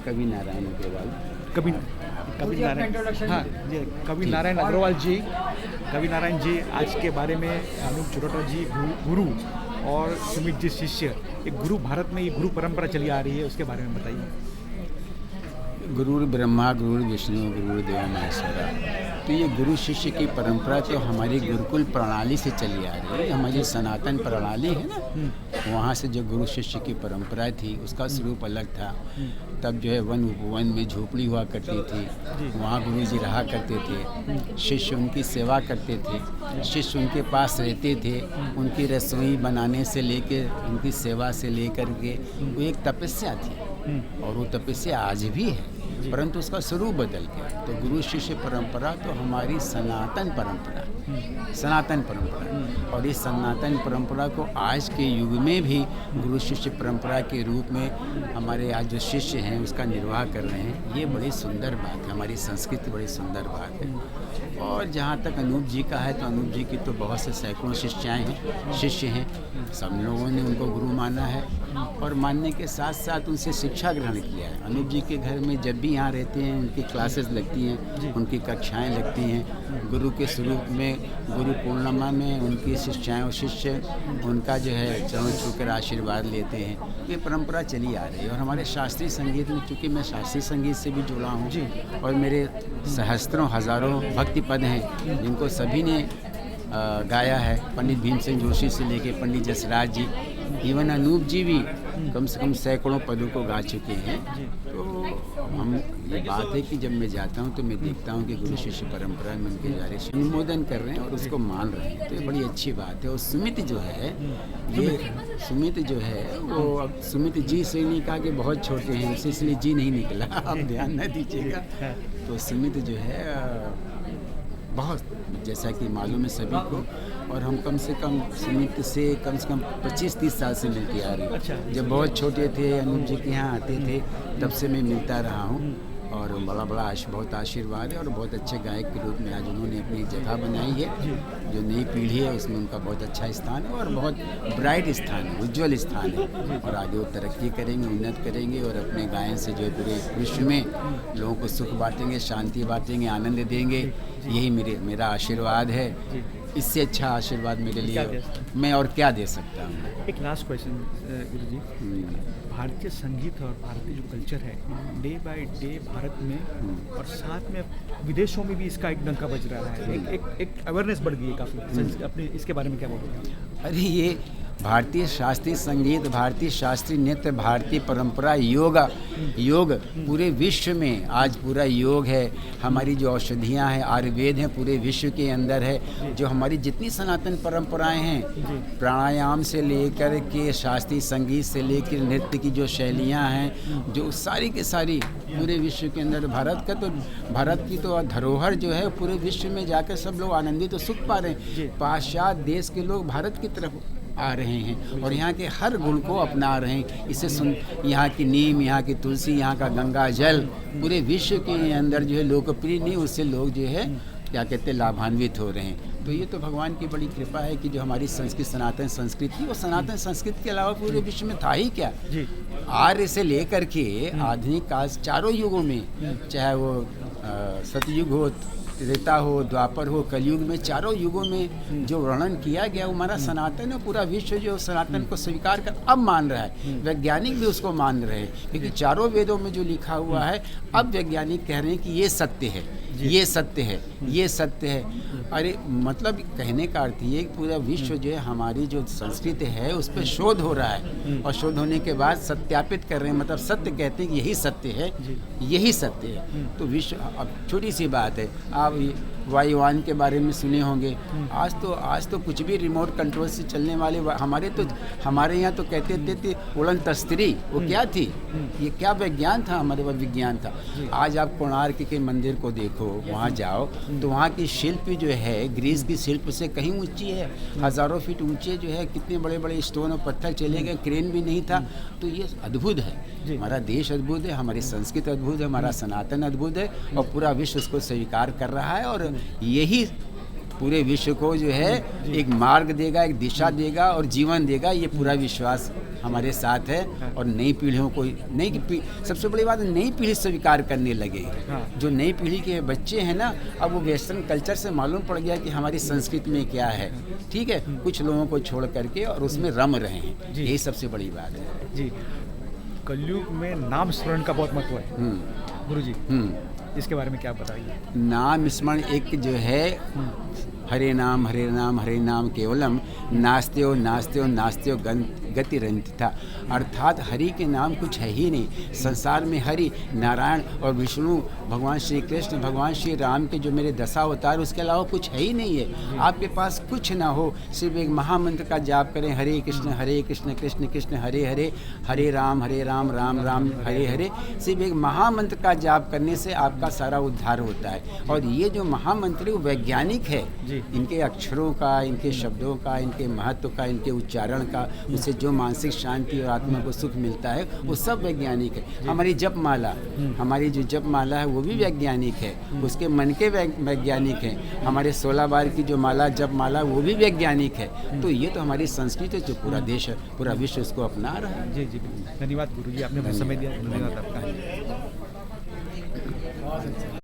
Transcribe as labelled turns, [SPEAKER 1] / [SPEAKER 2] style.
[SPEAKER 1] कवि नारायण अग्रवाल।
[SPEAKER 2] कवि नारायण, हाँ जी, कवि नारायण अग्रवाल जी। कवि नारायण जी, आज के बारे में अनूप जलोटा जी गुरु और सुमित जी शिष्य, एक गुरु भारत में ये गुरु परंपरा चली आ रही है, उसके बारे में बताइए।
[SPEAKER 1] गुरुर् ब्रह्मा गुरुर् विष्णु गुरुर्देव महेश्वरा। तो ये गुरु शिष्य की परंपरा तो हमारी गुरुकुल प्रणाली से चली आ रही है। हमारी सनातन प्रणाली है ना, वहाँ से जो गुरु शिष्य की परंपरा थी उसका स्वरूप अलग था। तब जो है वन उपवन में झोपड़ी हुआ करती थी, वहाँ गुरु जी रहा करते थे, शिष्य उनकी सेवा करते थे, शिष्य उनके पास रहते थे। उनकी रसोई बनाने से लेकर उनकी सेवा से लेकर के वो एक तपस्या थी, और वो तपस्या आज भी है, परंतु उसका स्वरूप बदल गया। तो गुरु शिष्य परंपरा तो हमारी सनातन परंपरा, सनातन परंपरा, और इस सनातन परंपरा को आज के युग में भी गुरु शिष्य परंपरा के रूप में हमारे आज जो शिष्य हैं उसका निर्वाह कर रहे हैं। ये बड़ी सुंदर बात है, हमारी संस्कृति बड़ी सुंदर बात है। और जहाँ तक अनूप जी का है, तो अनूप जी की तो बहुत से सैकड़ों शिष्य हैं। सब लोगों ने उनको गुरु माना है, और मानने के साथ साथ उनसे शिक्षा ग्रहण किया है। अनूप जी के घर में जब भी यहाँ रहते हैं उनकी क्लासेस लगती हैं, उनकी कक्षाएं लगती हैं। गुरु के स्वरूप में गुरु पूर्णिमा में उनकी शिष्याएं और शिष्य उनका जो है चरण छूकर आशीर्वाद लेते हैं। ये परंपरा चली आ रही है। और हमारे शास्त्रीय संगीत में, चूँकि मैं शास्त्रीय संगीत से भी जुड़ा हूँ, और मेरे सहस्त्रों हज़ारों भक्ति पद हैं जिनको सभी ने गाया है, पंडित भीमसेन जोशी से लेके पंडित जसराज जी, इवन अनूप जी भी कम से कम सैकड़ों पदों को गा चुके हैं। तो हम ये बात है कि जब मैं जाता हूँ तो मैं देखता हूँ कि गुरु शिष्य परंपरा में उनके जा रहे अनुमोदन कर रहे हैं और उसको मान रहे हैं, तो ये बड़ी अच्छी बात है। और सुमित जो है, ये सुमित जो है वो, अब सुमित जी से नहीं कहा कि बहुत छोटे हैं, इसलिए जी नहीं निकला, आप ध्यान न दीजिएगा। तो सुमित जो है बहुत, जैसा कि मालूम है सभी को, और हम कम से कम सुमित से कम 25-30 साल से मिलते आ रहे हैं।
[SPEAKER 2] अच्छा।
[SPEAKER 1] जब बहुत छोटे थे अनूप जी के यहाँ आते थे, तब से मैं मिलता रहा हूँ, और बहुत आशीर्वाद है। और बहुत अच्छे गायक के रूप में आज उन्होंने अपनी जगह बनाई है। जो नई पीढ़ी है उसमें उनका बहुत अच्छा स्थान है, और बहुत ब्राइट स्थान है, उज्ज्वल स्थान है। और आगे वो तरक्की करेंगे, उन्नत करेंगे, और अपने गायन से जो है पूरे विश्व में लोगों को सुख बांटेंगे, शांति बांटेंगे, आनंद देंगे। यही मेरा आशीर्वाद है। इससे अच्छा आशीर्वाद मेरे लिए मैं और क्या दे सकता हूँ।
[SPEAKER 2] एक लास्ट क्वेश्चन गुरु जी, भारतीय संगीत और भारतीय जो कल्चर है डे बाय डे भारत में और साथ में विदेशों में भी इसका एक डंका बज रहा है, एक अवेयरनेस बढ़ गई है काफ़ी। अपने इसके बारे में क्या बोलोगे?
[SPEAKER 1] अरे ये भारतीय शास्त्रीय संगीत, भारतीय शास्त्रीय नृत्य, भारतीय परंपरा, योग पूरे विश्व में आज पूरा योग है। हमारी जो औषधियाँ हैं, आयुर्वेद हैं, पूरे विश्व के अंदर है। जो हमारी जितनी सनातन परंपराएं हैं, प्राणायाम से लेकर के शास्त्रीय संगीत से लेकर नृत्य की जो शैलियाँ हैं, जो सारी के सारी पूरे विश्व के अंदर, भारत की तो धरोहर जो है पूरे विश्व में जाकर सब लोग आनंदित और सुख पा रहे हैं। पाश्चात्य देश के लोग भारत की तरफ आ रहे हैं और यहाँ के हर गुण को अपना रहे हैं। इससे यहाँ की नीम, यहाँ की तुलसी, यहाँ का गंगा जल पूरे विश्व के अंदर जो है लोकप्रिय नहीं, उससे लोग जो है क्या कहते हैं लाभान्वित हो रहे हैं। तो ये तो भगवान की बड़ी कृपा है कि जो हमारी संस्कृति, सनातन संस्कृति, वो सनातन संस्कृति के अलावा पूरे विश्व में था ही क्या। आर्य से लेकर के आधुनिक काल, चारों युगों में, चाहे वो सतयुग हो, त्रेता हो, द्वापर हो, कलयुग में, चारों युगों में जो वर्णन किया गया वो हमारा सनातन है। पूरा विश्व जो सनातन को स्वीकार कर अब मान रहा है, वैज्ञानिक भी उसको मान रहे हैं, क्योंकि चारों वेदों में जो लिखा हुआ है अब वैज्ञानिक कह रहे हैं कि ये सत्य है, ये सत्य है, ये सत्य है। अरे मतलब कहने का अर्थ ये कि पूरा विश्व जो है हमारी जो संस्कृति है उस पर शोध हो रहा है, और शोध होने के बाद सत्यापित कर रहे हैं, मतलब सत्य कहते हैं कि यही सत्य है, यही सत्य है। तो विश्व, अब छोटी सी बात है, आप वायुयान के बारे में सुने होंगे। आज तो कुछ भी रिमोट कंट्रोल से चलने वाले, हमारे यहाँ तो कहते थे उड़न तस्तरी, वो क्या थी, ये क्या विज्ञान था, हमारे पास विज्ञान था। आज आप कोणार्क के मंदिर को देखो, वहाँ जाओ तो वहाँ की शिल्प जो है ग्रीस की शिल्प से कहीं ऊंची है, हज़ारों फीट ऊंचे जो है, कितने बड़े बड़े स्टोन और पत्थर चले गए, क्रेन भी नहीं था। तो ये अद्भुत है, हमारा देश अद्भुत है, हमारी संस्कृति अद्भुत है, हमारा सनातन अद्भुत है, और पूरा विश्व उसको स्वीकार कर रहा है। और यही पूरे विश्व को जो है एक मार्ग देगा, एक दिशा देगा और जीवन देगा। ये पूरा विश्वास हमारे साथ है। और नई पीढ़ियों को सबसे बड़ी बात नई पीढ़ी स्वीकार करने लगे। जो नई पीढ़ी के बच्चे हैं ना, अब वो वेस्टर्न कल्चर से मालूम पड़ गया कि हमारी संस्कृति में क्या है, ठीक है, कुछ लोगों को छोड़ करके और उसमें रम रहे हैं। यही सबसे बड़ी बात है
[SPEAKER 2] जी। कलयुग में नाम स्मरण का बहुत महत्व है गुरु जी, इसके बारे में क्या बताइए?
[SPEAKER 1] नाम स्मरण एक जो है, हरे नाम हरे नाम हरे नाम केवलम, नास्त्यो नास्त्यो नास्त्यो गतिरंत था। अर्थात हरि के नाम कुछ है ही नहीं संसार में। हरि, नारायण और विष्णु, भगवान श्री कृष्ण, भगवान श्री राम के जो मेरे 10 अवतार, उसके अलावा कुछ है ही नहीं है। आपके पास कुछ ना हो, सिर्फ एक महामंत्र का जाप करें, हरे कृष्ण कृष्ण कृष्ण हरे हरे, हरे राम राम राम हरे हरे। सिर्फ एक महामंत्र का जाप करने से आपका सारा उद्धार होता है। और ये जो महामंत्र वैज्ञानिक है, इनके अक्षरों का, इनके शब्दों का, इनके महत्व का, इनके उच्चारण का, उससे जो मानसिक शांति और आत्मा को सुख मिलता है, वो सब वैज्ञानिक है। हमारी जप माला, हमारी जो जप माला है वो भी वैज्ञानिक है, उसके मन के वैज्ञानिक हैं। हमारे 16 बार की जो माला, जप माला, वो भी वैज्ञानिक है। तो ये तो हमारी संस्कृति है, जो पूरा देश है, पूरा विश्व इसको अपना रहा है।
[SPEAKER 2] जी जी, धन्यवाद गुरु जी, आपने समय दिया। धन्यवाद आपका।